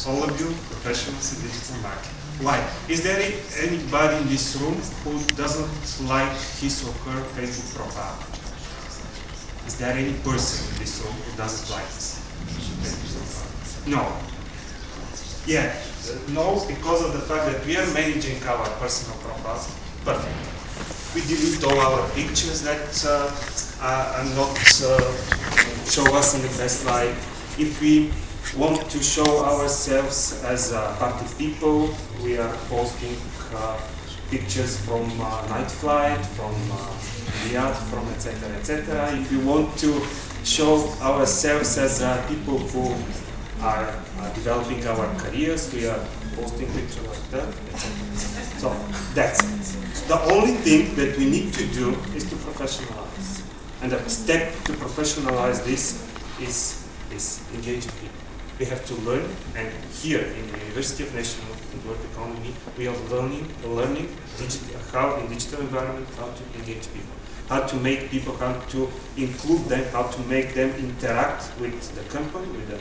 all of you professionals in digital marketing. Why? Is there anybody in this room who doesn't like his or her Facebook profile? Is there any person in this room who doesn't like this? No. Yeah, no, because of the fact that we are managing our personal profiles. Perfect. We delete all our pictures that are not show us in the best light. If we want to show ourselves as party people, we are posting pictures from night flight, from Riyadh, from etc. etc. If we want to show ourselves as people who are developing our careers, we are posting pictures like that, etc. So that's it. The only thing that we need to do is to professionalize. And the step to professionalize this is engaging people. We have to learn, and here in the University of National and World Economy, we are learning how in digital environment, how to engage people, how to make people, how to include them, how to make them interact with the company, with the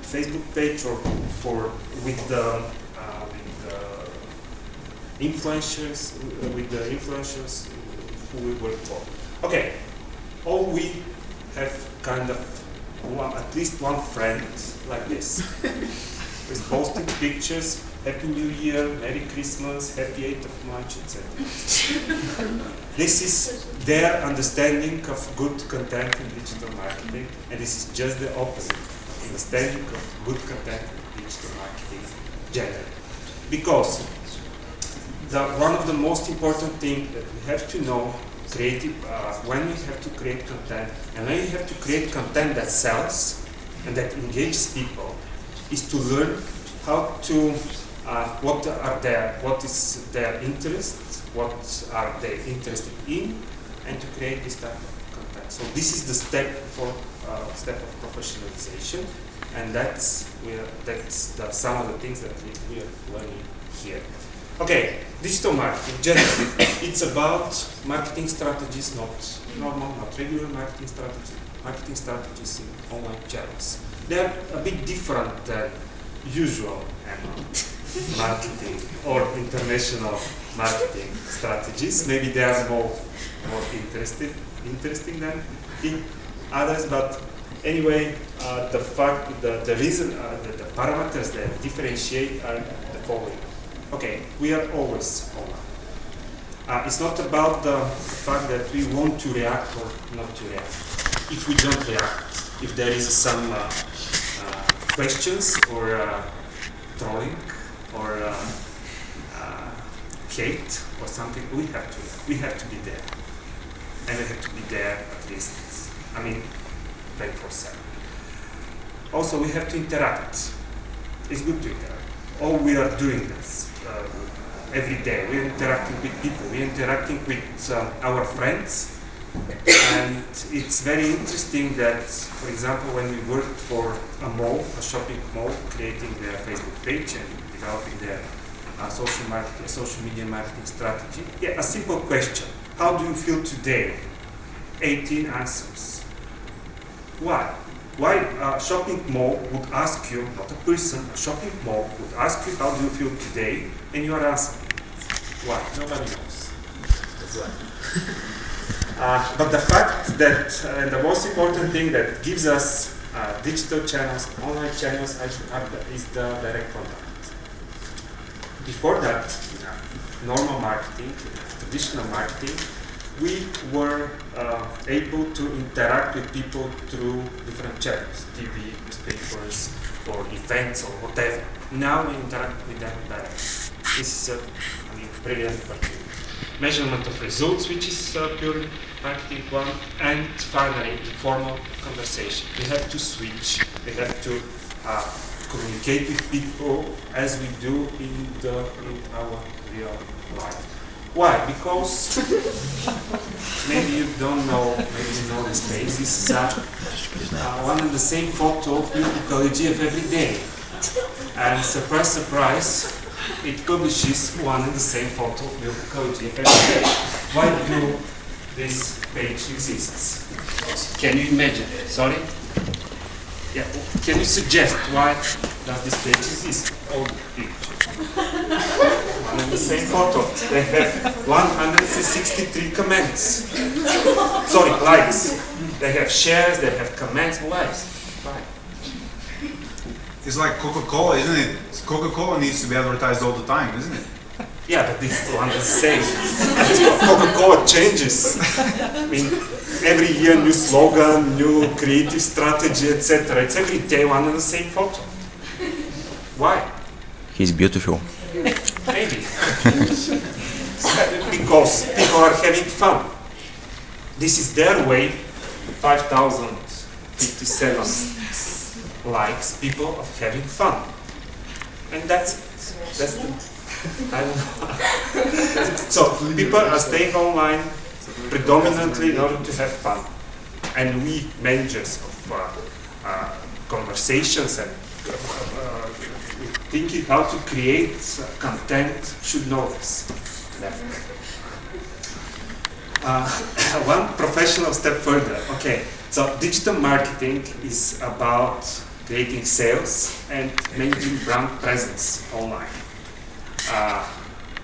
Facebook page, or with the influencers, who we work for. Okay, all we have kind of at least one friend like this, with posting pictures, Happy New Year, Merry Christmas, Happy 8th of March, etc. This is their understanding of good content in digital marketing, and this is just the opposite of understanding of good content in digital marketing generally. Because one of the most important things that we have to know when we have to create content, and when you have to create content that sells and that engages people, is to learn how to what is their interest, what are they interested in, and to create this type of content. So this is the step of professionalization, and that's some of the things that we are learning here. Okay, digital marketing generally, it's about marketing strategies, not normal, not regular marketing strategies in online channels. They are a bit different than usual marketing or international marketing strategies. Maybe they are more interesting than in others, but anyway, the reason, the parameters that differentiate are the following. Okay, we are always online. It's not about the fact that we want to react or not to react. If we don't react, if there is some questions or trolling or hate or something, we have to be there, and we have to be there at least. 24/7. Also, we have to interact. It's good to interact. All we are doing this every day. We're interacting with people. We're interacting with our friends. And it's very interesting that, for example, when we worked for a shopping mall, creating their Facebook page and developing their social media marketing strategy. Yeah, a simple question. How do you feel today? 18 answers. Why? Why a shopping mall would ask you, not a person, a shopping mall would ask you, how do you feel today? And you are answering. Why? Nobody knows. That's why. But the fact that, the most important thing that gives us digital channels, online channels, is the direct contact. Before that, normal marketing, traditional marketing, we were able to interact with people through different channels, TV, newspapers, or events, or whatever. Now we interact with them directly. This is a brilliant opportunity. Measurement of results, which is purely marketing one, and finally, informal conversation. We have to switch. We have to communicate with people as we do in our real life. Why? Because maybe you don't know, maybe you know this page. This is one and the same photo of Ecology of every day. And surprise, surprise, it publishes one and the same photo of Ecology of every day. Why do this page exists? Can you imagine? Sorry? Yeah. Can you suggest why does this page exist? All the pictures. One and the same photo. They have 163 comments. Sorry, likes. They have shares, they have comments, likes. Why? It's like Coca-Cola, isn't it? Coca-Cola needs to be advertised all the time, isn't it? Yeah, but this one is the same. Coca-Cola changes. I mean, every year new slogan, new creative strategy, etc. It's every day one and the same photo. Why? He's beautiful. Maybe. Because people are having fun. This is their way. 5,057 likes, people of having fun. And that's it. That's the, I don't know. So people are staying online predominantly in order to have fun. And we managers of conversations and thinking how to create content should know this. One professional step further. Okay, so digital marketing is about creating sales and managing brand presence online.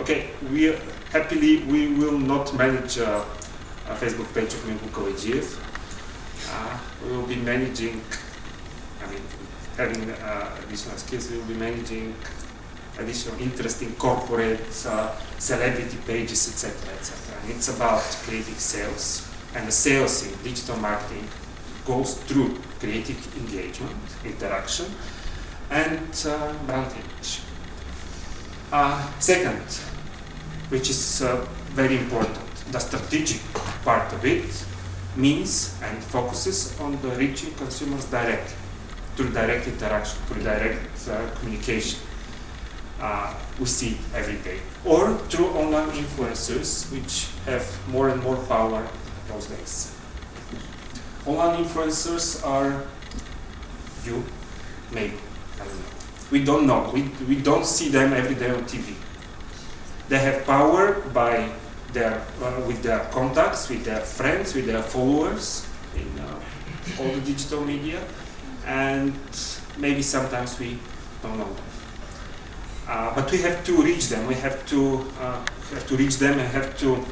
Okay, we will not manage a Facebook page of Milko Kovačev. We will be managing, having additional skills, we will be managing additional interesting corporate celebrity pages, etc., etc. And it's about creating sales, and the sales in digital marketing goes through creative engagement, interaction, and brand image. Second, which is very important, the strategic part of it means and focuses on the reaching consumers directly, through direct interaction, through direct communication. We see it every day, or through online influencers, which have more and more power those days. Online influencers are you, maybe, I don't know. We don't know. We don't see them every day on TV. They have power by their with their contacts, with their friends, with their followers in all the digital media, and maybe sometimes we don't know them. But we have to reach them. We have to reach them and have to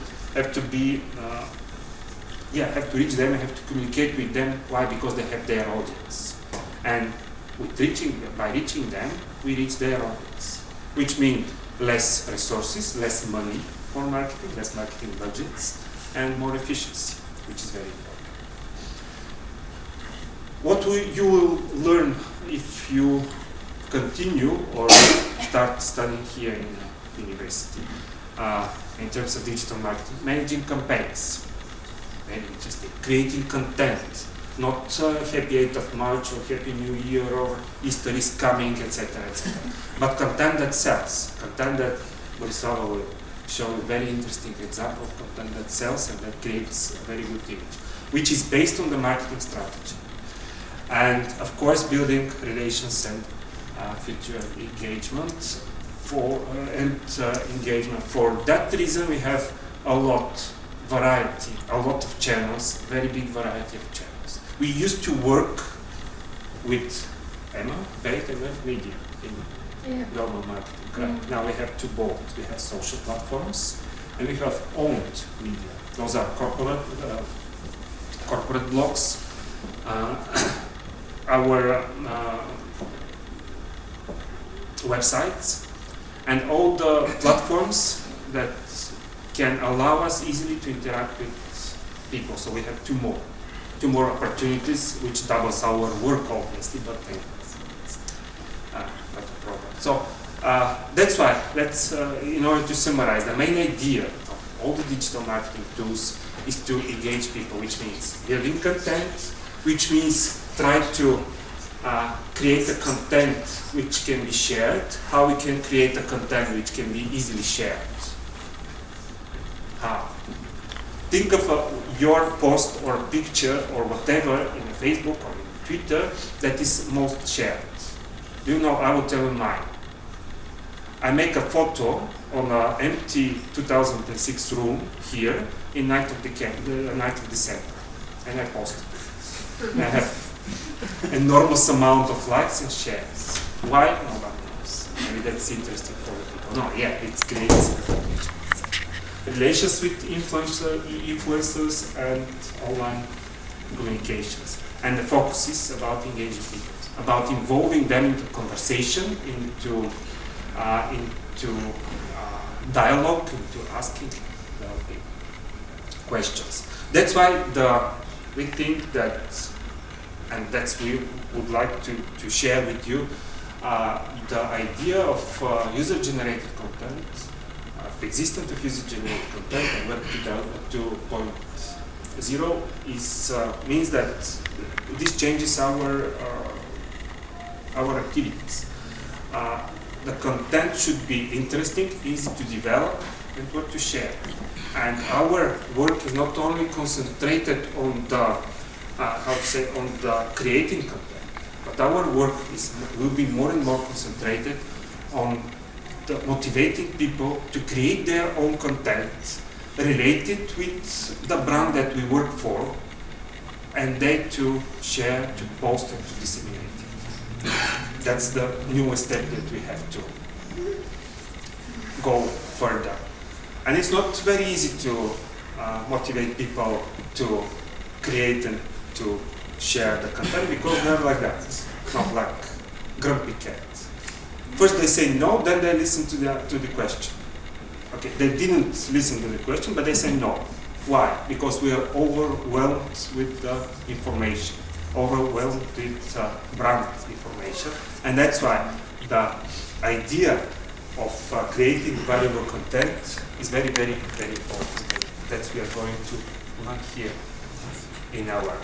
reach them and have to communicate with them. Why? Because they have their audience, and by reaching them, we reach their audience, which means less resources, less money for marketing, less marketing budgets, and more efficiency, which is very important. What you will learn if you continue or start studying here in university in terms of digital marketing, managing campaigns, very interesting, creating content, not happy 8th of March or happy New Year or Easter is coming, etc., etc. But content that sells, content that Borisova will show a very interesting example of content that sells and that creates a very good image, which is based on the marketing strategy. And of course, building relations and future engagement for engagement. For that reason, we have a lot of channels, very big variety of channels. We used to work with Emma, paid and media in global marketing. Right? Now we have two both. We have social platforms and we have owned media. Those are corporate blogs. Our websites and all the platforms that can allow us easily to interact with people. So we have two more opportunities, which doubles our work obviously, but it's not a problem. So that's why, in order to summarize, the main idea of all the digital marketing tools is to engage people, which means building content, which means try to create a content which can be shared. How we can create a content which can be easily shared? How? Think of your post or picture or whatever in Facebook or in Twitter that is most shared. Do you know? I will tell you mine. I make a photo on an empty 2006 room here in night of December, and I posted it. And I have enormous amount of likes and shares. Why? Nobody knows. Maybe that's interesting for the people. No, yeah, it creates relations with influencers and online communications. And the focus is about engaging people, about involving them into conversation, into dialogue, into asking questions. That's why we think that, and that's we would like to share with you, the idea of user-generated content, existence of user-generated content and Web 2.0 is means that this changes our activities. The content should be interesting, easy to develop, and what to share. And our work is not only concentrated on the on the creating content, but our work will be more and more concentrated on the motivating people to create their own content related with the brand that we work for, and they to share, to post, and to disseminate it. That's the newest step that we have to go further. And it's not very easy to motivate people to create and to share the content, because they're like that, not like grumpy cat. First they say no, then they listen to the question. Okay, they didn't listen to the question, but they say no. Why? Because we are overwhelmed with information, overwhelmed with brand information, and that's why the idea of creating valuable content is very, very, very important. That's what we are going to learn here in our